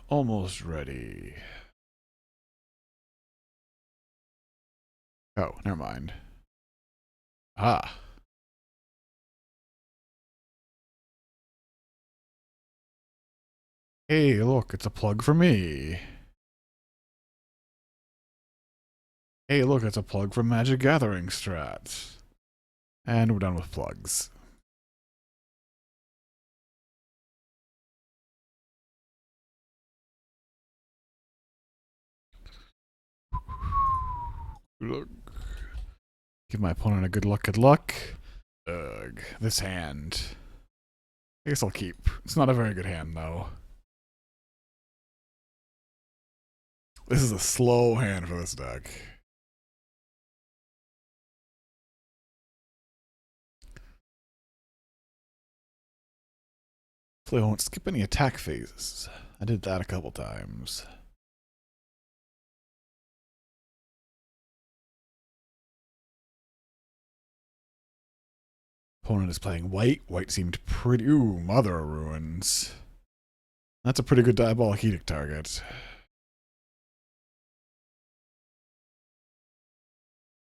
Almost ready. Oh, never mind. Ah. Hey, look, it's a plug for me. Hey, look, it's a plug for Magic Gathering strats. And we're done with plugs. Look. Give my opponent a good luck, good luck. Ugh, this hand. I guess I'll keep. It's not a very good hand, though. This is a slow hand for this deck. Hopefully I won't skip any attack phases. I did that a couple times. Opponent is playing white. White seemed pretty... Ooh, Mother of Ruins. That's a pretty good Diabolic Edict target.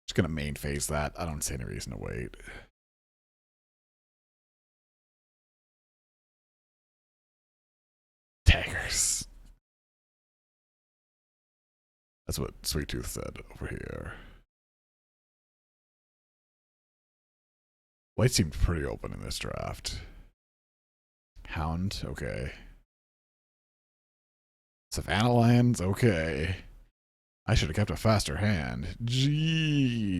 Just gonna main phase that. I don't see any reason to wait. Taggers. That's what Sweet Tooth said over here. White seemed pretty open in this draft. Hound, okay. Savannah Lions, okay. I should have kept a faster hand. Jeez.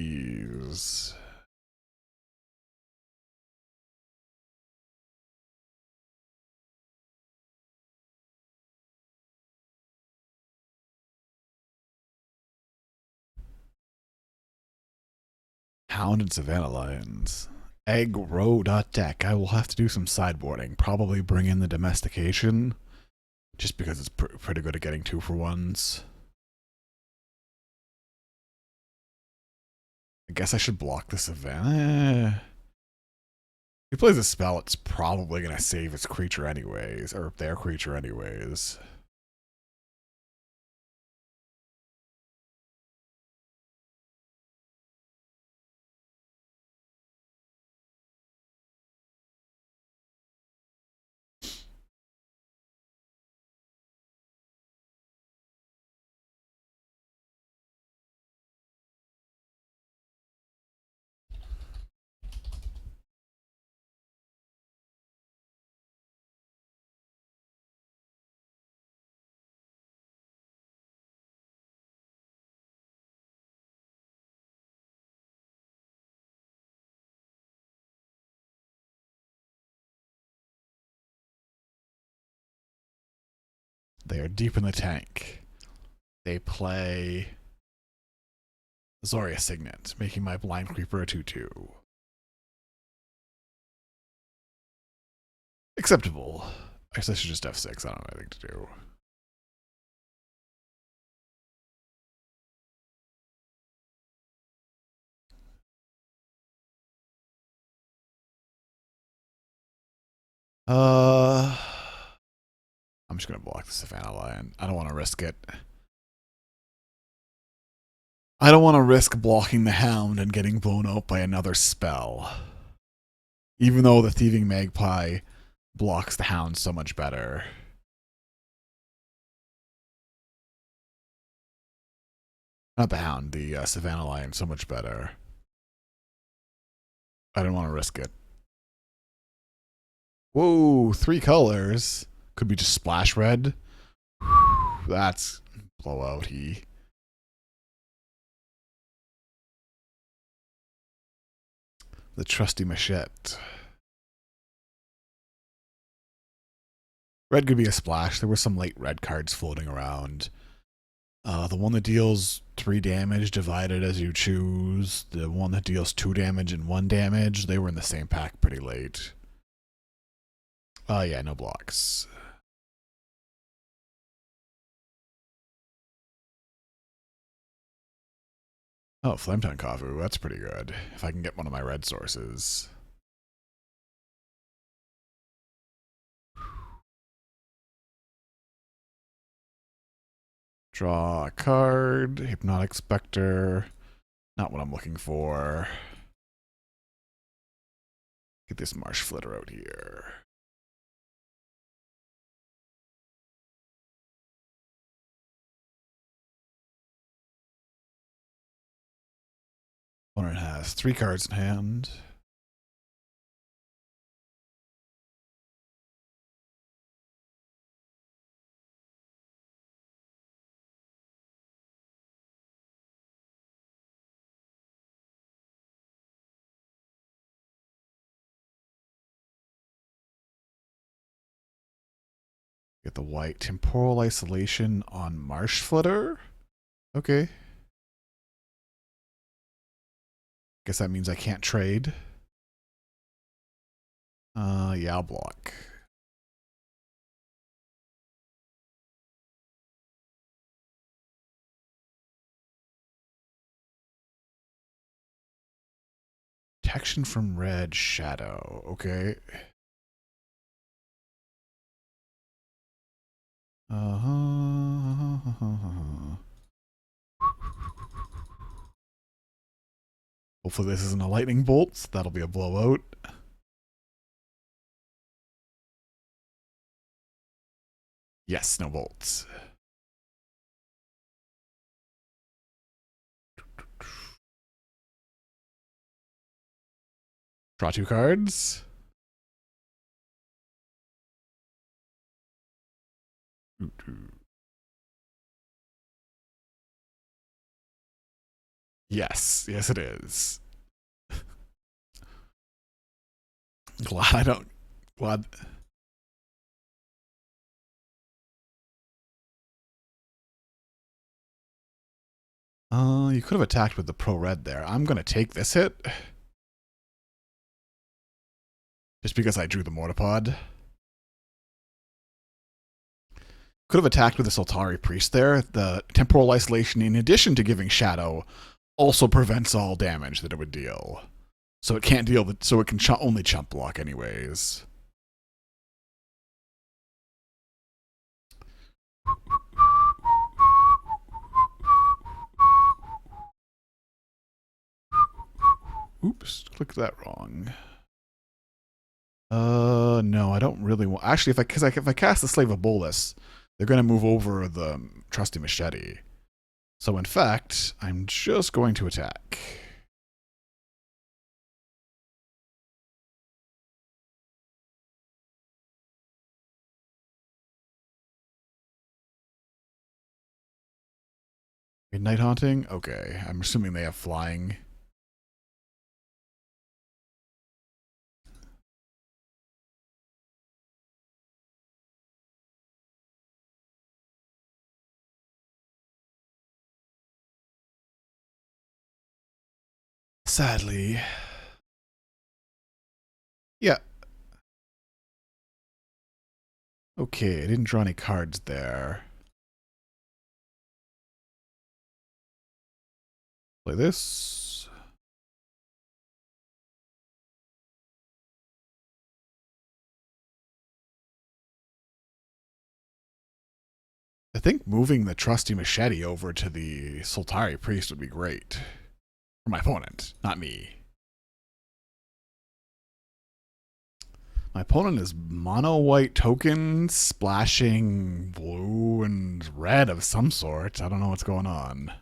Hound and Savannah Lions. Aggro.deck. I will have to do some sideboarding. Probably bring in the domestication. Just because it's pretty good at getting 2-for-1s. I guess I should block the Savannah. If he plays a spell, it's probably going to save its creature anyways. Or their creature anyways. They are deep in the tank. They play Zoria Signet, making my Blind Creeper a 2-2. Acceptable. I guess I should just F6. I don't have anything to do. I'm just gonna block the Savannah Lion. I don't want to risk it. I don't want to risk blocking the Hound and getting blown out by another spell. Even though the Thieving Magpie blocks the Hound so much better. Not the Hound, the Savannah Lion so much better. I don't want to risk it. Whoa, 3 colors. Could be just splash red. That's blowout he. The trusty machete. Red could be a splash. There were some late red cards floating around. The one that deals 3 damage divided as you choose. The one that deals 2 damage and 1 damage. They were in the same pack pretty late. Yeah, no blocks. Oh, Flametongue Kavu. That's pretty good. If I can get one of my red sources. Draw a card. Hypnotic Spectre. Not what I'm looking for. Get this Marsh Flitter out here. Opponent has 3 cards in hand. Get the white Temporal Isolation on Marsh Flitter. Okay. Guess that means I can't trade. Yeah, I'll block. Protection from red shadow. Okay. Hopefully this isn't a lightning bolt. That'll be a blowout. Yes, no bolts. Draw 2 cards. Yes, yes it is. Glad I don't. Glad. You could have attacked with the pro red there. I'm gonna take this hit. Just because I drew the Mortipod. Could have attacked with the Soltari Priest there. The Temporal Isolation, in addition to giving Shadow, also prevents all damage that it would deal. So it can't deal, so it can only chump block anyways. Oops, clicked that wrong. No, I don't really want. Actually, if I cast the Slave of Bolas, they're going to move over the Trusty Machete. So in fact, I'm just going to attack. Midnight Haunting? Okay, I'm assuming they have flying. Sadly. Yeah. Okay, I didn't draw any cards there. Play this. I think moving the Trusty Machete over to the Soltari Priest would be great. For my opponent, not me. My opponent is mono white token splashing blue and red of some sort. I don't know what's going on.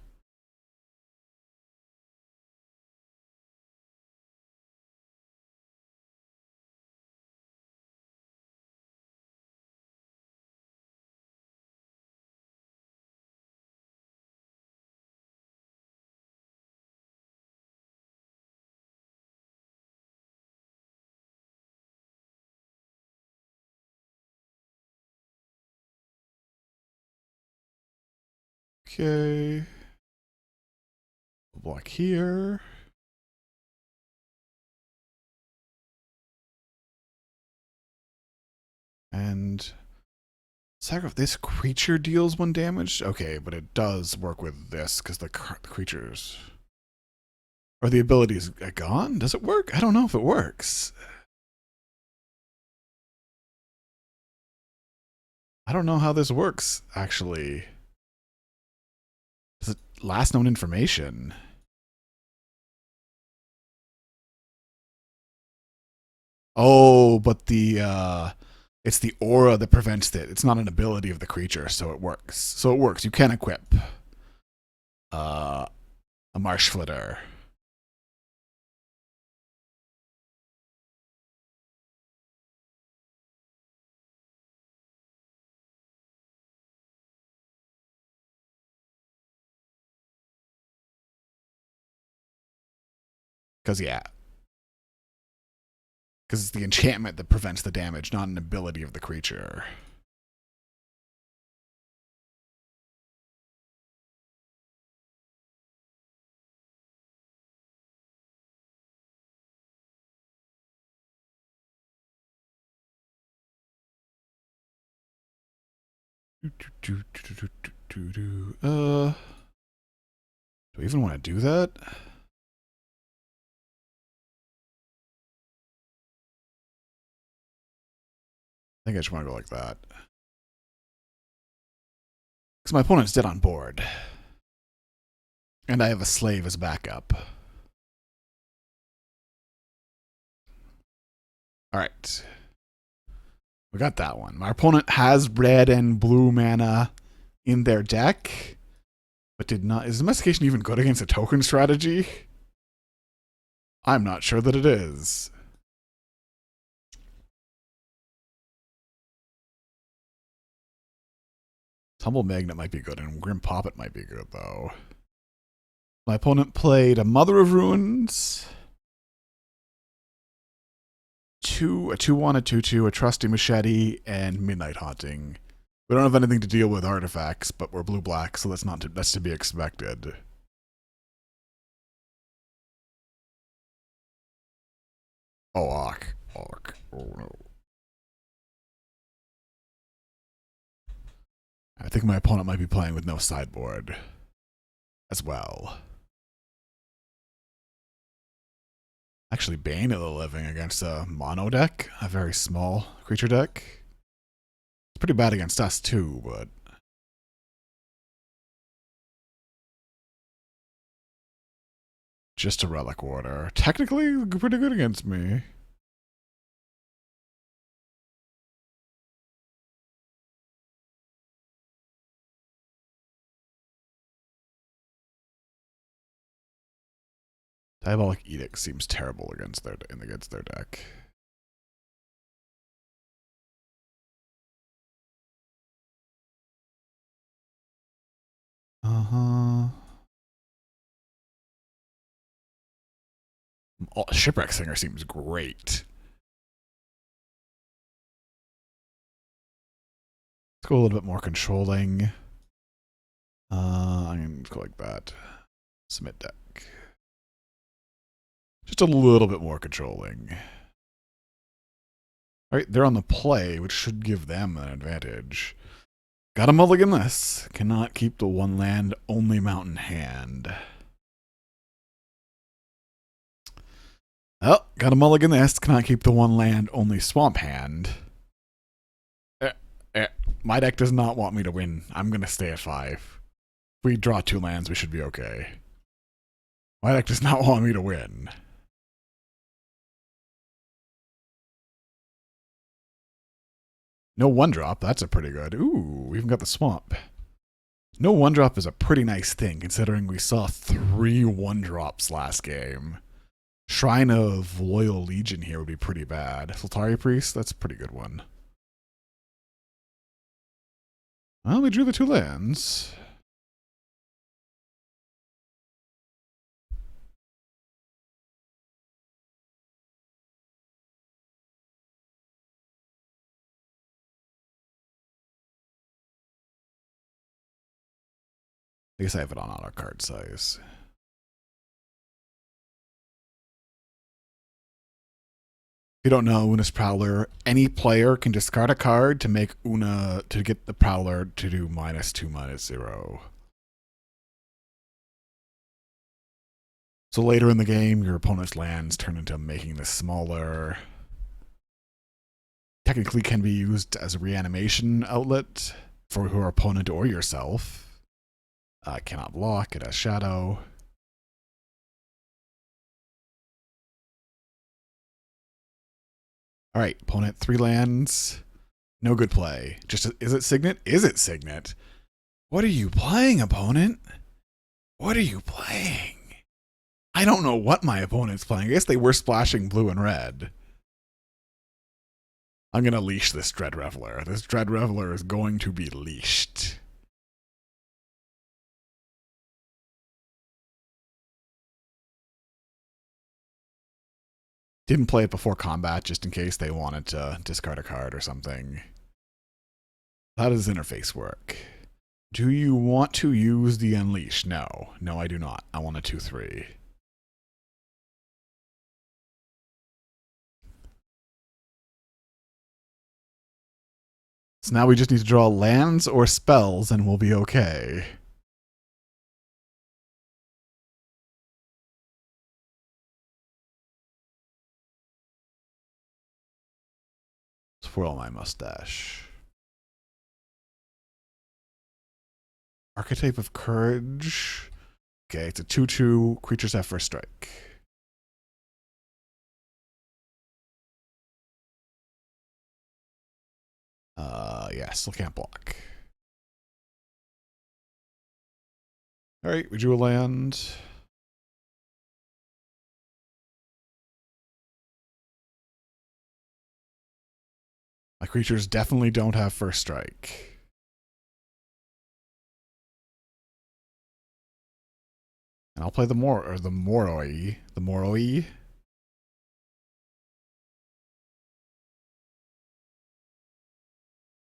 Okay. Block here. And this creature deals 1 damage? Okay, but it does work with this because the creatures. Are the abilities gone? Does it work? I don't know if it works. I don't know how this works, actually. last known information. Oh, but it's the aura that prevents it. It's not an ability of the creature, so it works. So it works. You can equip a marsh flitter. Because yeah, because it's the enchantment that prevents the damage, not an ability of the creature. Do we even want to do that? I think I just want to go like that. Because my opponent's dead on board. And I have a slave as backup. Alright. We got that one. My opponent has red and blue mana in their deck, but did not. Is domestication even good against a token strategy? I'm not sure that it is. Tumble Magnet might be good, and Grim Poppet might be good, though. My opponent played a Mother of Ruins, a 2/1, a 2/2, a Trusty Machete, and Midnight Haunting. We don't have anything to deal with artifacts, but we're blue-black, so that's to be expected. Oh, Ark. Oh, no. I think my opponent might be playing with no sideboard as well. Actually, Bane of the Living against a mono deck, a very small creature deck. It's pretty bad against us too, but just a Relic Order. Technically, pretty good against me. Diabolic Edict seems terrible against their deck. Shipwreck Singer seems great. Let's go a little bit more controlling. I'm gonna go like that. Submit deck. Just a little bit more controlling. Alright, they're on the play, which should give them an advantage. Gotta mulligan this. Cannot keep the one land, only mountain hand. Oh, gotta mulligan this. Cannot keep the one land, only swamp hand. My deck does not want me to win. I'm gonna stay at 5. If we draw 2 lands, we should be okay. My deck does not want me to win. No 1-drop, that's a pretty good. Ooh, we even got the swamp. No 1-drop is a pretty nice thing, considering we saw 3 1-drops last game. Shrine of Loyal Legion here would be pretty bad. Sultari Priest, that's a pretty good one. Well, we drew the 2 lands. I guess I have it on auto card size. If you don't know, Una's Prowler, any player can discard a card to make Una to get the Prowler to do -2/-0. So later in the game, your opponent's lands turn into making this smaller. Technically can be used as a reanimation outlet for your opponent or yourself. Cannot block. It has shadow. All right, opponent 3 lands. No good play. Just is it Signet? Is it Signet? What are you playing, opponent? What are you playing? I don't know what my opponent's playing. I guess they were splashing blue and red. I'm going to leash this Dread Reveler. This Dread Reveler is going to be leashed. Didn't play it before combat just in case they wanted to discard a card or something. How does interface work? Do you want to use the Unleash? No. No, I do not. I want a 2/3. So now we just need to draw lands or spells and we'll be okay. Swirl my mustache. Archetype of Courage. Okay, it's a 2/2. Creatures have first strike. Yeah, still can't block. Alright, we drew a land. My creatures definitely don't have first strike. And I'll play the Moroi. The Moroi.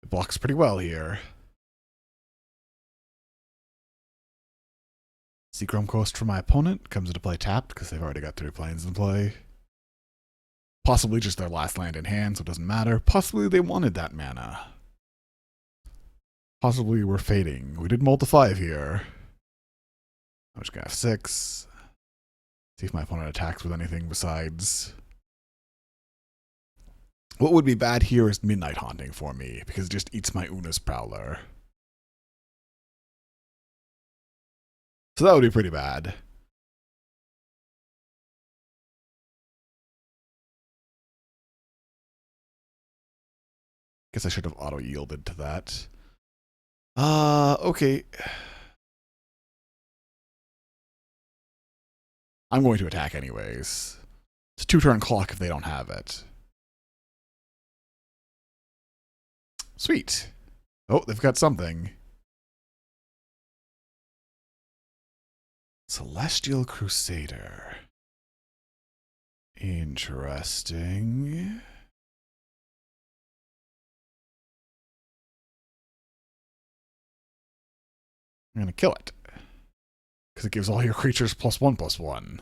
It blocks pretty well here. Seachrome Coast for my opponent comes into play tapped because they've already got 3 planes in play. Possibly just their last land in hand, so it doesn't matter. Possibly they wanted that mana. Possibly we're fading. We did multi 5 here. I'm just gonna have 6. See if my opponent attacks with anything besides. What would be bad here is Midnight Haunting for me, because it just eats my Una's Prowler. So that would be pretty bad. Guess I should have auto-yielded to that. Okay. I'm going to attack anyways. It's a 2-turn clock if they don't have it. Sweet. Oh, they've got something. Celestial Crusader. Interesting. I'm going to kill it. Because it gives all your creatures +1/+1.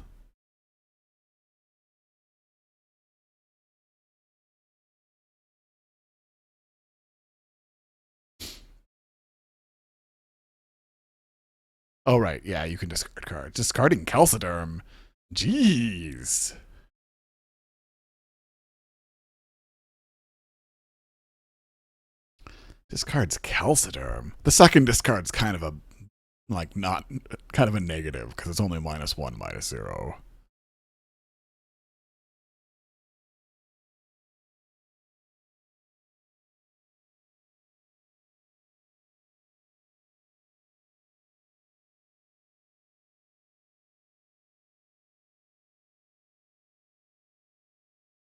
Oh, right. Yeah, you can discard cards. Discarding Calciderm. Jeez. Discards Calciderm. The second discard's kind of a, like, not, kind of a negative, because it's only -1, -0.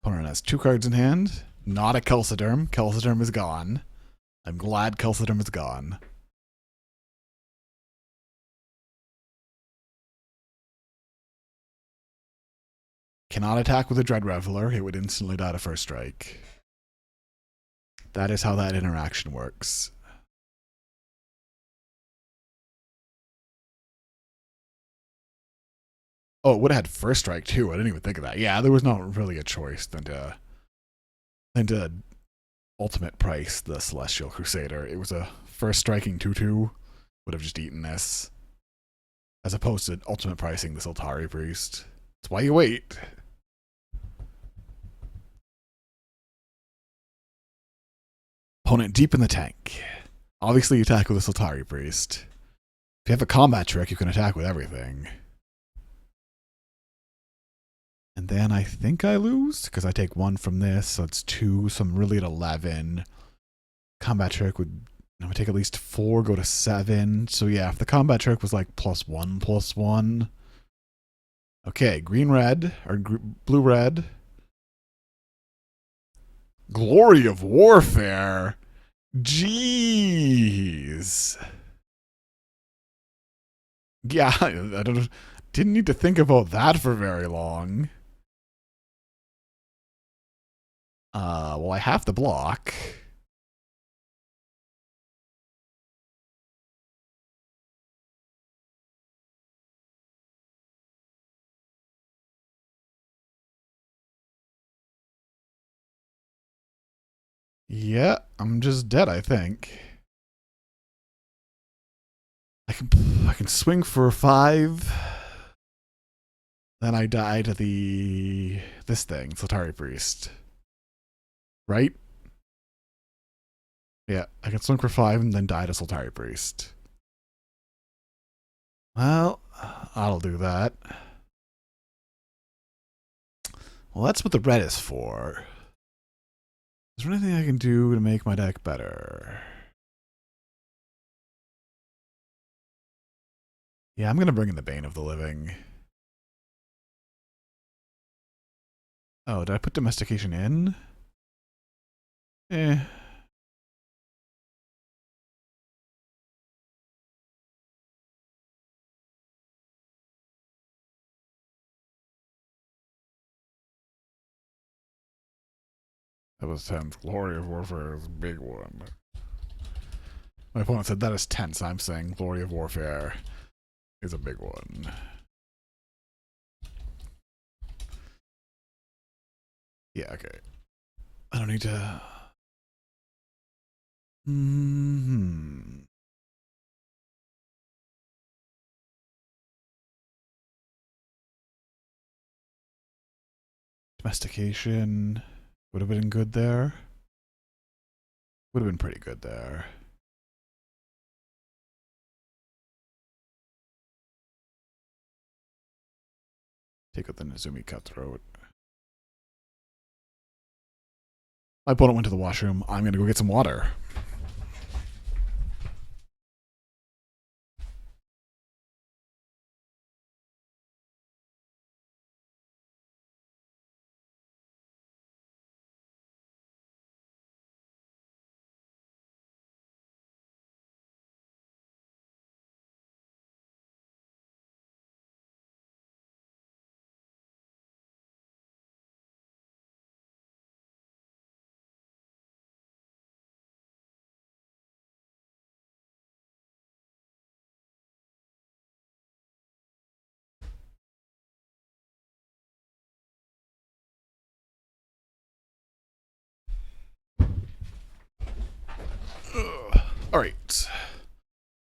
Opponent has 2 cards in hand. Not a Calciderm. Calciderm is gone. I'm glad Calciderm is gone. Cannot attack with a Dread Reveler. It would instantly die to first strike. That is how that interaction works. Oh, it would have had first strike too. I didn't even think of that. Yeah, there was not really a choice than to ultimate price the Celestial Crusader. It was a first striking 2/2. Would have just eaten this. As opposed to ultimate pricing the Siltari Priest. That's why you wait. Opponent deep in the tank. Obviously you attack with a Siltari Priest. If you have a combat trick, you can attack with everything. And then I think I lose, because I take 1 from this, so it's 2, so I'm really at 11. Combat trick would, I'm going to take at least 4, go to 7. So yeah, if the combat trick was like +1/+1. Okay, green-red, or blue-red. Glory of Warfare? Jeez. Yeah, I didn't need to think about that for very long. Well, I have to block. Yeah, I'm just dead, I think. I can swing for 5. Then I die to this thing, Soltari Priest. Right? Yeah, I can swing for 5 and then die to Soltari Priest. Well, I'll do that. Well, that's what the red is for. Is there anything I can do to make my deck better? Yeah, I'm going to bring in the Bane of the Living. Oh, did I put Domestication in? Eh. That was 10. Glory of Warfare is a big one. My opponent said that is tense. I'm saying Glory of Warfare is a big one. Yeah, okay. I don't need to... Domestication would have been good there. Would have been pretty good there. Take out the Nezumi Cutthroat. My opponent went to the washroom. I'm going to go get some water. All right.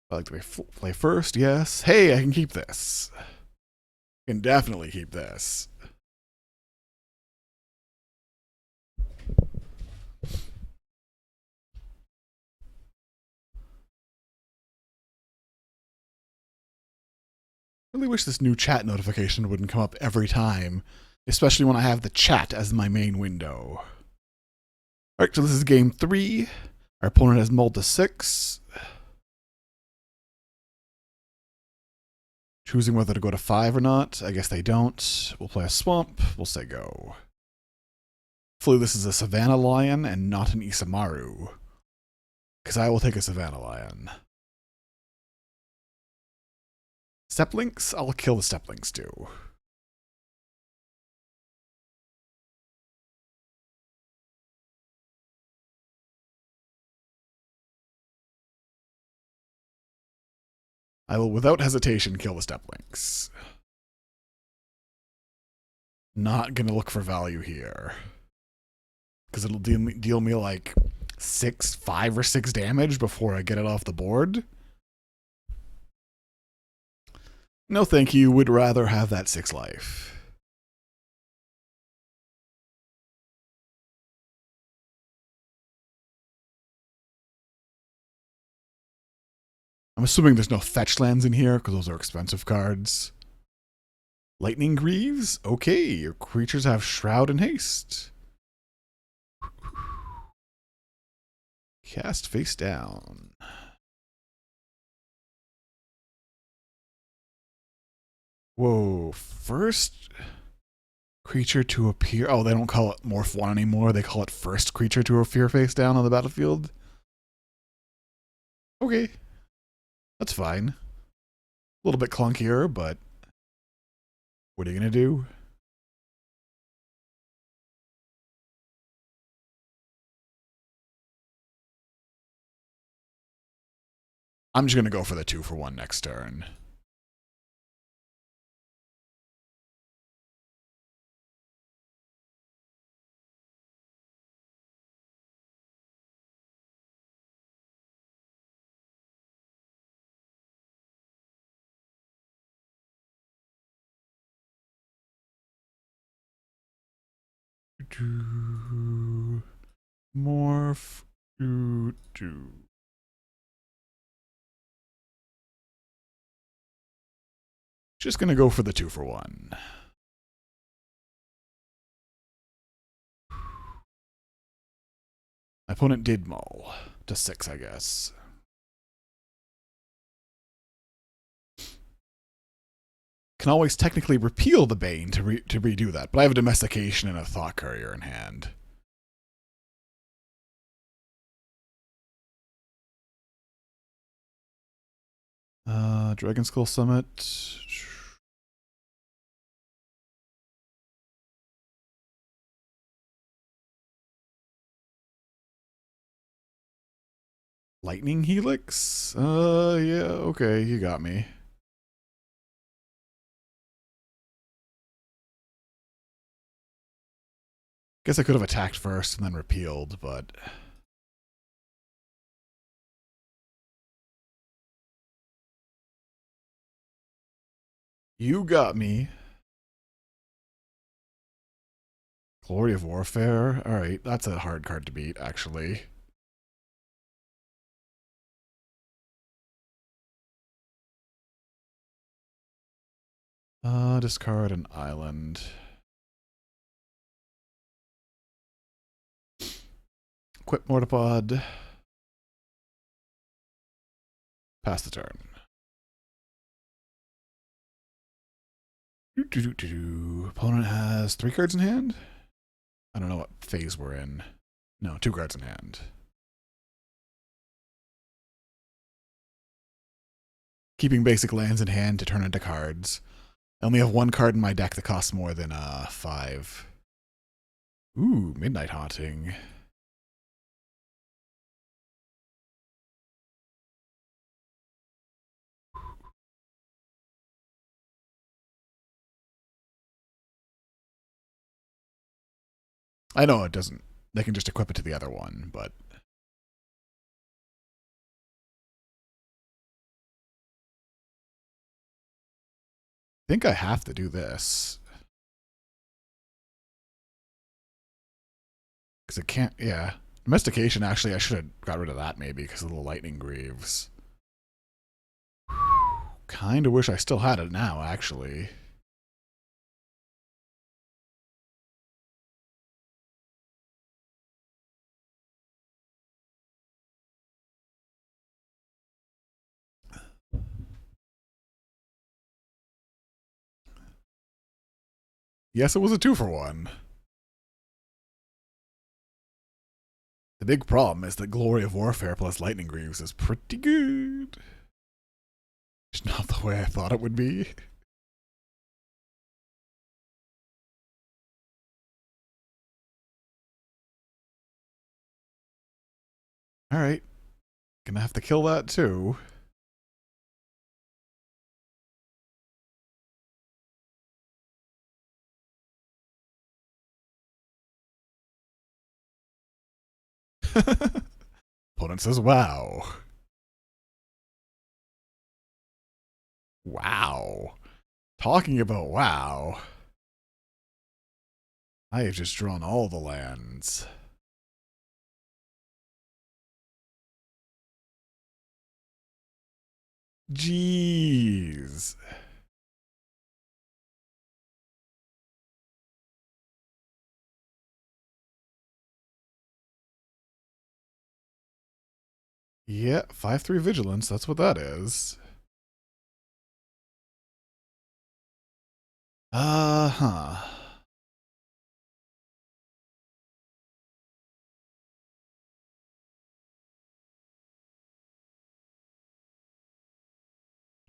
I like to play first, yes. Hey, I can keep this. I can definitely keep this. I really wish this new chat notification wouldn't come up every time, especially when I have the chat as my main window. All right, so this is game 3. Our opponent has mulled to 6. Choosing whether to go to 5 or not. I guess they don't. We'll play a swamp. We'll say go. Hopefully this is a Savannah Lion and not an Isamaru. Because I will take a Savannah Lion. Steplinks? I'll kill the Steplinks too. I will without hesitation kill the Steplinks. Not gonna look for value here. Because it'll deal me like 5 or 6 damage before I get it off the board. No thank you, would rather have that 6 life. I'm assuming there's no fetch lands in here because those are expensive cards. Lightning Greaves? Okay, your creatures have Shroud and Haste. Cast face down. Whoa, first creature to appear. Oh, they don't call it Morph 1 anymore. They call it first creature to appear face down on the battlefield. Okay, that's fine. A little bit clunkier, but what are you going to do? I'm just going to go for the 2-for-1 next turn. Morph. Just gonna go for the 2-for-1. My opponent did mull to 6, I guess. Can always technically repeal the Bane to redo that, but I have a Domestication and a Thought Courier in hand. Dragon Skull Summit. Lightning Helix? Yeah, okay, you got me. Guess I could have attacked first and then repealed, but... You got me. Glory of Warfare? Alright, that's a hard card to beat, actually. Discard an island. Equip Mortipod. Pass the turn. Opponent has 3 cards in hand? I don't know what phase we're in. No, 2 cards in hand. Keeping basic lands in hand to turn into cards. I only have 1 card in my deck that costs more than 5. Ooh, Midnight Haunting. I know it doesn't. They can just equip it to the other one, but... I think I have to do this. Because it can't... Yeah. Domestication, actually, I should have got rid of that, maybe, because of the Lightning Greaves. Kinda wish I still had it now, actually. Yes, it was a 2-for-1. The big problem is that Glory of Warfare plus Lightning Greaves is pretty good. It's not the way I thought it would be. Alright. Gonna have to kill that too. Opponent says, wow. Wow. Talking about wow. I have just drawn all the lands. Jeez. Yeah, 5/3 vigilance. That's what that is. Huh.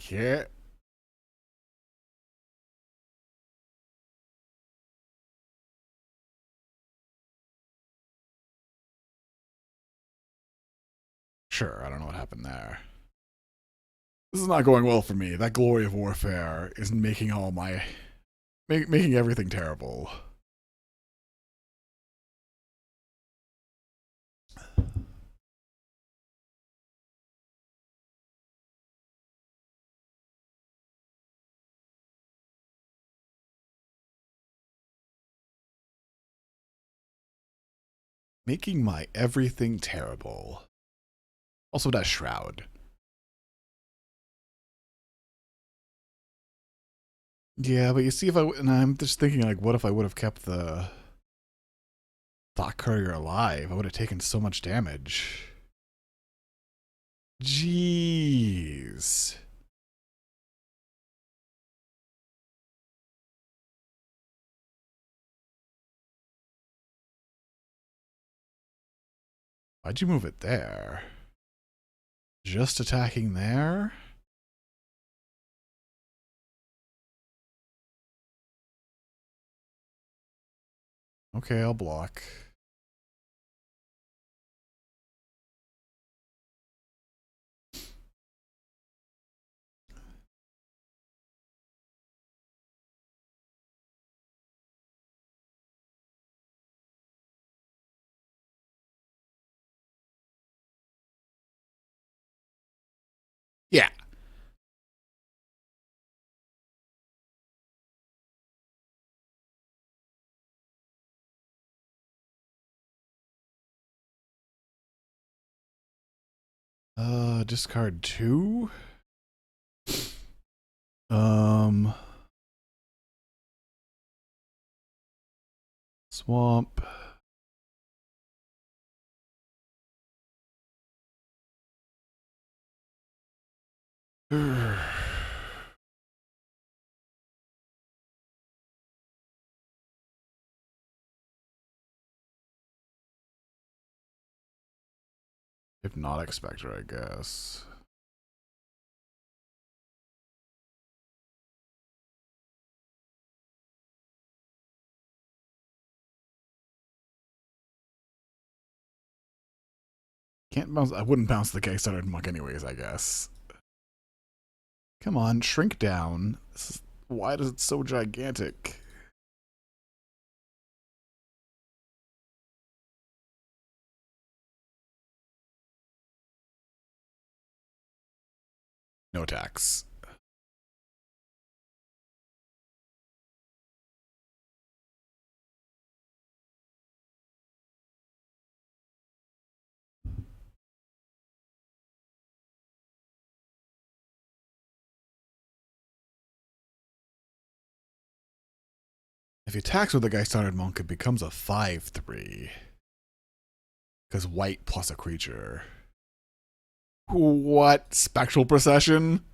Yeah. Sure, I don't know what happened there. This is not going well for me. That glory of warfare is making all my making everything terrible. Making my everything terrible. Also that shroud. Yeah, but you see, and I'm just thinking, like, what if I would have kept the Thought Courier alive? I would have taken so much damage. Jeez. Why'd you move it there? Just attacking there? Okay, I'll block. Yeah. Discard 2? Um... Swamp. Hypnotic Spectre, I guess. Can't bounce. I wouldn't bounce the Kickstarter Monk anyways, I guess. Come on, shrink down. Why is it so gigantic? No attacks. If he attacks with the Kickstarter Monk, it becomes a 5/3. Because white plus a creature. What? Spectral Procession?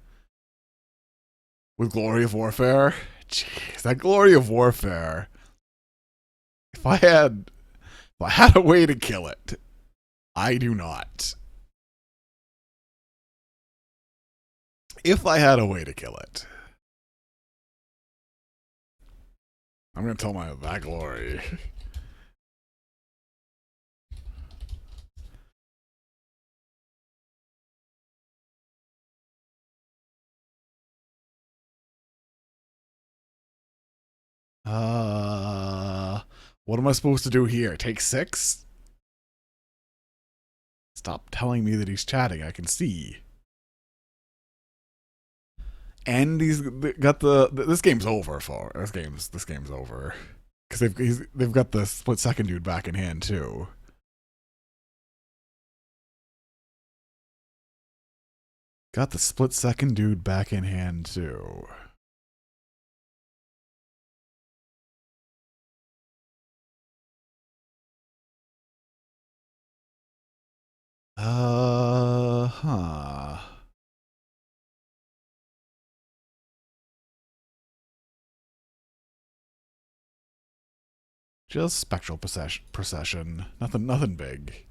With Glory of Warfare? Jeez, that Glory of Warfare. If I had a way to kill it, I do not. If I had a way to kill it, I'm gonna tell my that glory. What am I supposed to do here? Take 6? Stop telling me that he's chatting. I can see. And he's got this game's over for this game's over because they've got the split second dude back in hand too. Got the split second dude back in hand too. Huh. Just spectral procession. Nothing big.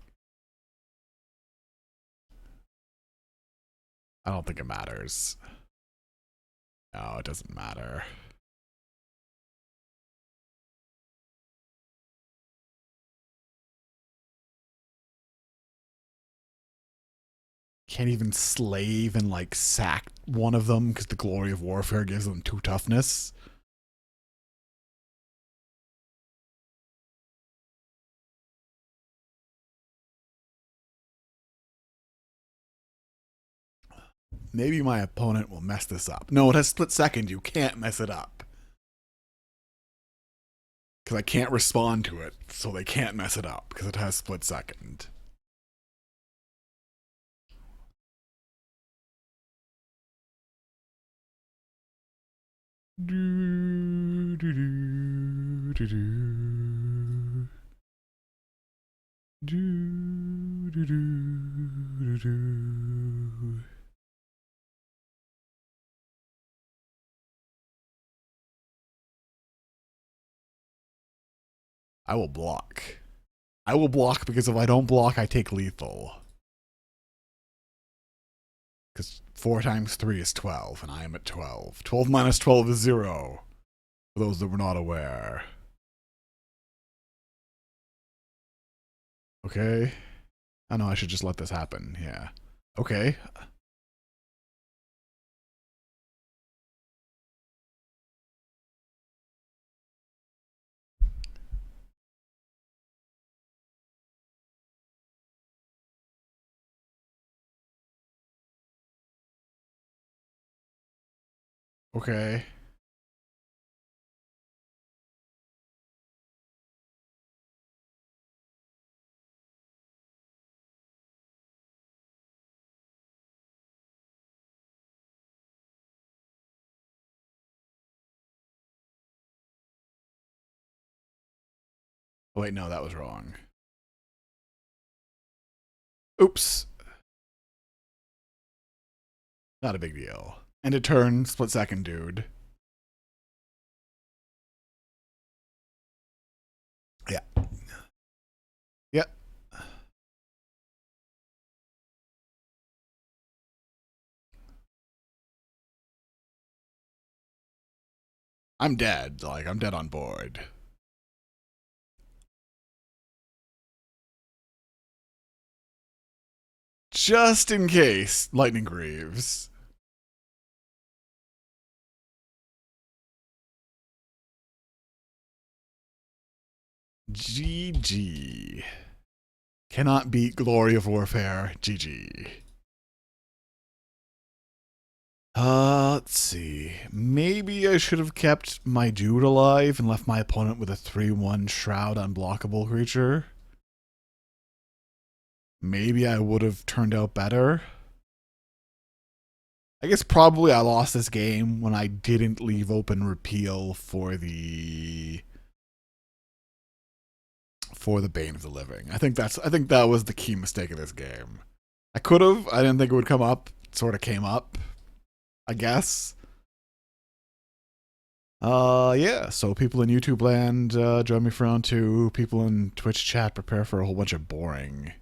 I don't think it matters. No, it doesn't matter. Can't even slave and like sack one of them because the glory of warfare gives them 2 toughness. Maybe my opponent will mess this up. No, it has split second. You can't mess it up. Because I can't respond to it, so they can't mess it up because it has split second. Do, do, do, do, do. Do, do, do, do, do. I will block. I will block because if I don't block, I take lethal. Because 4 times 3 is 12, and I am at 12. 12 minus 12 is 0. For those that were not aware. Okay. I know I should just let this happen. Yeah. Okay. Okay. Wait, no, that was wrong. Oops. Not a big deal. End of turn, split second, dude. Yeah. Yep. I'm dead. Like, I'm dead on board. Just in case, Lightning Greaves. GG. Cannot beat Glory of Warfare. GG. Let's see. Maybe I should have kept my dude alive and left my opponent with a 3-1 Shroud unblockable creature. Maybe I would have turned out better. I guess probably I lost this game when I didn't leave open repeal for the Bane of the Living. I think that was the key mistake of this game. I could have. I didn't think it would come up. It sort of came up, I guess. Yeah. So people in YouTube land, join me for round 2. People in Twitch chat, prepare for a whole bunch of boring.